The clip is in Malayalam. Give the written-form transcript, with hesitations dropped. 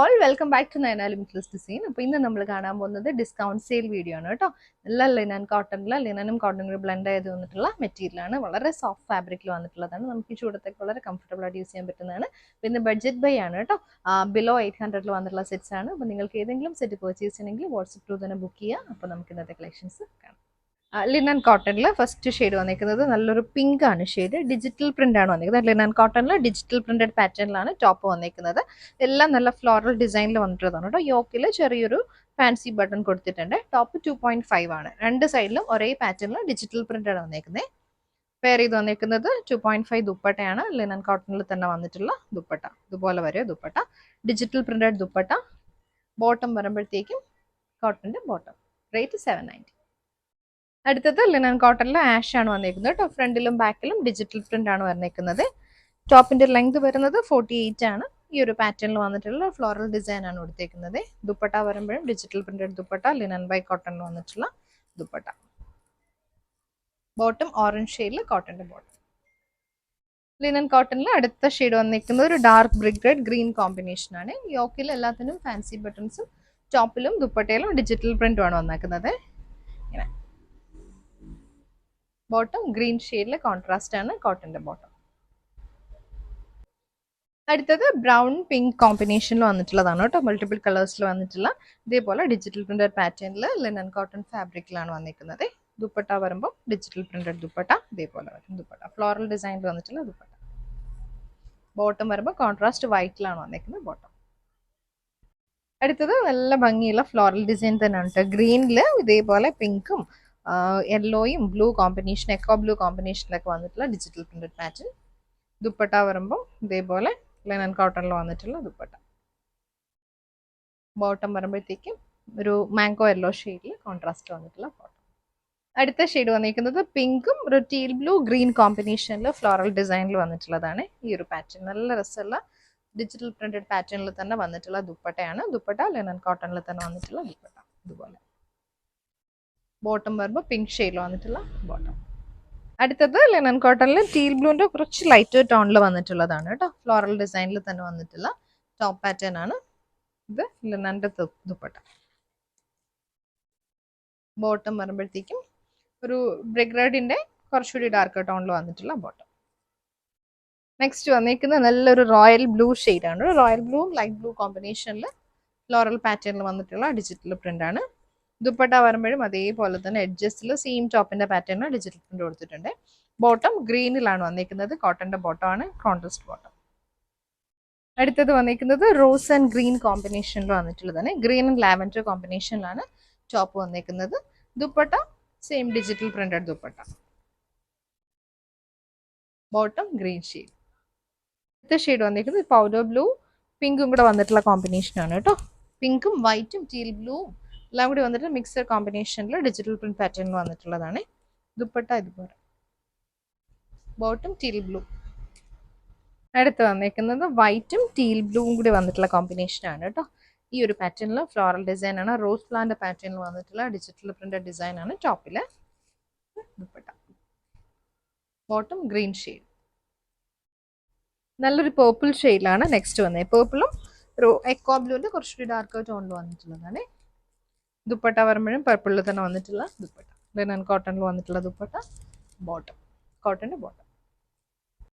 All welcome back to Nayana limitless design. അപ്പോൾ ഇന്ന് നമ്മൾ കാണാൻ പോകുന്നത് ഡിസ്കൗണ്ട് സെയിൽ വീഡിയോ ആണ് കേട്ടോ. നല്ല ലിനൻ കോട്ടണിൽ ലിനനും കോട്ടണും ബ്ലെൻഡ് ചെയ്ത് വന്നിട്ടുള്ള മെറ്റീരിയലാണ്. വളരെ സോഫ്റ്റ് ഫാബ്രിക്കിൽ വന്നിട്ടുള്ളതാണ്. നമുക്ക് ഈ ചൂടത്തേക്ക് വളരെ കംഫർട്ടബിൾ ആയിട്ട് യൂസ് ചെയ്യാൻ പറ്റുന്നതാണ്. പിന്നെ ബഡ്ജറ്റ് ബൈ ആണ് കേട്ടോ. ബിലോ 800 വന്നിട്ടുള്ള സെറ്റ്സ് ആണ്. അപ്പോൾ നിങ്ങൾക്ക് ഏതെങ്കിലും സെറ്റ് പർച്ചേസ് ചെയ്യണമെങ്കിൽ വാട്സപ്പ് ത്രൂ തന്നെ ബുക്ക് ചെയ്യുക. അപ്പോൾ നമുക്ക് ഇന്നത്തെ കളക്ഷൻസ് കാണാം. ലിനൻ കോട്ടണിൽ ഫസ്റ്റ് ഷെയ്ഡ് വന്നിരിക്കുന്നത് നല്ലൊരു പിങ്ക് ആണ് ഷെയ്ഡ്. ഡിജിറ്റൽ പ്രിന്റ് ആണ് വന്നിരിക്കുന്നത്. ലിനൻ കോട്ടണിൽ ഡിജിറ്റൽ പ്രിന്റഡ് പാറ്റേണിലാണ് ടോപ്പ് വന്നിരിക്കുന്നത്. എല്ലാം നല്ല ഫ്ലോറൽ ഡിസൈനിൽ വന്നിട്ടുള്ളതാണ് കേട്ടോ. യോക്കിൽ ചെറിയൊരു ഫാൻസി ബട്ടൺ കൊടുത്തിട്ടുണ്ട്. ടോപ്പ് 2.5 ആണ്. രണ്ട് സൈഡിലും ഒരേ പാറ്റേണിൽ ഡിജിറ്റൽ പ്രിന്റ് ആണ് വന്നിരിക്കുന്നത്. പെയർ ചെയ്ത് വന്നിരിക്കുന്നത് 2.5 ദുപ്പട്ടയാണ്. ലിനൻ കോട്ടണിൽ തന്നെ വന്നിട്ടുള്ള ദുപ്പട്ട. ഇതുപോലെ വരെ dupatta. Digital printed dupatta. Bottom വരുമ്പോഴത്തേക്കും കോട്ടണിന്റെ ബോട്ടം. റേറ്റ് 790. അടുത്തത് ലിനൻ കോട്ടണിൽ ആഷ് ആണ് വന്നിരിക്കുന്നത് കേട്ടോ. ഫ്രണ്ടിലും ബാക്കിലും ഡിജിറ്റൽ പ്രിന്റ് ആണ് വന്നിരിക്കുന്നത്. ടോപ്പിന്റെ ലെങ്ത് വരുന്നത് 48 ആണ്. ഈ ഒരു പാറ്റേണിൽ വന്നിട്ടുള്ള ഫ്ലോറൽ ഡിസൈൻ ആണ് കൊടുത്തേക്കുന്നത്. ദുപ്പട്ട വരുമ്പോഴും digital printed dupatta. Linen by കോട്ടണിൽ വന്നിട്ടുള്ള ദുപ്പട്ട. ബോട്ടം ഓറഞ്ച് ഷെയ്ഡിൽ കോട്ടന്റെ ബോട്ടം. ലിനൻ കോട്ടണിൽ അടുത്ത ഷെയ്ഡ് വന്നിരിക്കുന്നത് ഒരു dark brick red green combination ആണ്. യോക്കിൽ എല്ലാത്തിനും ഫാൻസി ബട്ടൺസും ടോപ്പിലും ദുപ്പട്ടയിലും ഡിജിറ്റൽ പ്രിന്റും ആണ് വന്നിരിക്കുന്നത്. ഇങ്ങനെ ബോട്ടം ഗ്രീൻ ഷെയ്ഡിലെ കോൺട്രാസ്റ്റ് ആണ് കോട്ടന്റെ ബോട്ടം. അടുത്തത് ബ്രൗൺ പിങ്ക് കോമ്പിനേഷനിൽ വന്നിട്ടുള്ളതാണ് കേട്ടോ. മൾട്ടിപ്പിൾ കളേഴ്സിൽ വന്നിട്ടുള്ള ഇതേപോലെ ഡിജിറ്റൽ പ്രിന്റഡ് പാറ്റേണിൽ ലിനൻ കോട്ടൺ ഫാബ്രിക്കിലാണ് വന്നിരിക്കുന്നത്. ദുപ്പട്ട വരുമ്പോൾ ഡിജിറ്റൽ പ്രിന്റഡ് ദുപ്പട്ട ഇതേപോലെ വരും. ദുപ്പട്ട ഫ്ലോറൽ ഡിസൈനിൽ വന്നിട്ടുള്ള ദുപ്പട്ട. ബോട്ടം വരുമ്പോൾ കോൺട്രാസ്റ്റ് വൈറ്റിലാണ് വന്നിരിക്കുന്നത് ബോട്ടം. അടുത്തത് നല്ല ഭംഗിയുള്ള ഫ്ലോറൽ ഡിസൈൻ തന്നെയാണ് കേട്ടോ. ഗ്രീനിൽ ഇതേപോലെ പിങ്കും യെല്ലോയും ബ്ലൂ കോമ്പിനേഷൻ എക്കോ ബ്ലൂ കോമ്പിനേഷനിലൊക്കെ വന്നിട്ടുള്ള ഡിജിറ്റൽ പ്രിന്റഡ് പാറ്റേൺ. ദുപ്പട്ട വരുമ്പോൾ ഇതേപോലെ ലിനൻ കോട്ടണിൽ വന്നിട്ടുള്ള ദുപ്പട്ട. ബോട്ടം വരുമ്പോഴത്തേക്കും ഒരു മാംഗോ യെല്ലോ ഷെയ്ഡിൽ കോൺട്രാസ്റ്റ് വന്നിട്ടുള്ള ബോട്ടം. അടുത്ത ഷെയ്ഡ് വന്നിരിക്കുന്നത് പിങ്കും ഒരു ടീൽ ബ്ലൂ ഗ്രീൻ കോമ്പിനേഷനിൽ ഫ്ലോറൽ ഡിസൈനിൽ വന്നിട്ടുള്ളതാണ്. ഈ ഒരു പാറ്റേൺ നല്ല രസമുള്ള ഡിജിറ്റൽ പ്രിന്റഡ് പാറ്റേണിൽ തന്നെ വന്നിട്ടുള്ള ദുപ്പട്ടയാണ്. ദുപ്പട്ട ലിനൻ കോട്ടണിൽ തന്നെ വന്നിട്ടുള്ള ദുപ്പട്ട ഇതുപോലെ. ബോട്ടം വരുമ്പോൾ പിങ്ക് ഷെയ്ഡിൽ വന്നിട്ടുള്ള ബോട്ടം. അടുത്തത് ലിനൻ കോട്ടണിൽ ടീൽ ബ്ലൂവിന്റെ കുറച്ച് ലൈറ്റ് ടോണിൽ വന്നിട്ടുള്ളതാണ് കേട്ടോ. ഫ്ലോറൽ ഡിസൈനിൽ തന്നെ വന്നിട്ടുള്ള ടോപ്പ് പാറ്റേൺ ആണ്. ഇത് ലിനന്റെ ദുപ്പട്ട. ബോട്ടം വരുമ്പോഴത്തേക്കും ഒരു ബ്രിക്ക് റെഡിന്റെ കുറച്ചുകൂടി ഡാർക്ക് ടോണിൽ വന്നിട്ടുള്ള ബോട്ടം. നെക്സ്റ്റ് വന്നിരിക്കുന്നത് നല്ലൊരു റോയൽ ബ്ലൂ ഷെയ്ഡ് ആണ്. റോയൽ ബ്ലൂവും ലൈറ്റ് ബ്ലൂ കോമ്പിനേഷനിൽ ഫ്ലോറൽ പാറ്റേണിൽ വന്നിട്ടുള്ള ഡിജിറ്റൽ പ്രിന്റ് ആണ്. ദുപ്പട്ട വരുമ്പോഴും അതേപോലെ തന്നെ എഡ്ജസ്റ്റിൽ സെയിം ടോപ്പിന്റെ പാറ്റേണിൽ ഡിജിറ്റൽ പ്രിന്റ് കൊടുത്തിട്ടുണ്ട്. ബോട്ടം ഗ്രീനിലാണ് വന്നിരിക്കുന്നത്. കോട്ടന്റെ ബോട്ടം ആണ്. Contrast bottom. അടുത്തത് വന്നിരിക്കുന്നത് റോസ് ആൻഡ് ഗ്രീൻ കോമ്പിനേഷനിൽ വന്നിട്ടുള്ളതാണ്. ഗ്രീൻ ആൻഡ് ലാവൻഡർ കോമ്പിനേഷനിലാണ് ടോപ്പ് വന്നിരിക്കുന്നത്. Dupatta same digital printed dupatta. Bottom green shade. അടുത്ത ഷെയ്ഡ് വന്നിരിക്കുന്നത് പൗഡർ ബ്ലൂ പിങ്കും കൂടെ വന്നിട്ടുള്ള കോമ്പിനേഷനാണ് കേട്ടോ. പിങ്കും വൈറ്റും ടീൽ ബ്ലൂവും എല്ലാം കൂടി വന്നിട്ട് മിക്സഡ് കോമ്പിനേഷനിൽ ഡിജിറ്റൽ പ്രിന്റ് പാറ്റേണിൽ വന്നിട്ടുള്ളതാണ്. ദുപ്പട്ട ഇതുപോലെ. Bottom teal blue. അടുത്ത് വന്നിരിക്കുന്നത് വൈറ്റും ടീൽ ബ്ലൂവും കൂടി വന്നിട്ടുള്ള കോമ്പിനേഷൻ ആണ് കേട്ടോ. ഈ ഒരു പാറ്റേണിൽ ഫ്ലോറൽ ഡിസൈൻ ആണ്. റോസ് പ്ലാന്റ് പാറ്റേണിൽ വന്നിട്ടുള്ള ഡിജിറ്റൽ പ്രിന്റഡ് ഡിസൈൻ ആണ് ടോപ്പില്. ദുപ്പട്ട. Bottom green shade. നല്ലൊരു പേർപ്പിൾ ഷെയ്ഡിലാണ് നെക്സ്റ്റ് വന്നത്. പേർപ്പിളും ഒരു എക്കോ ബ്ലൂവിന്റെ കുറച്ചുകൂടി ഡാർക്ക് ടോണിൽ വന്നിട്ടുള്ളതാണ്. ദുപ്പട്ട വരുമ്പോഴും പർപ്പിളിൽ തന്നെ വന്നിട്ടുള്ള ദുപ്പട്ട. ലിനൻ കോട്ടണിൽ വന്നിട്ടുള്ള ദുപ്പട്ട. Bottom കോട്ടന്റെ bottom.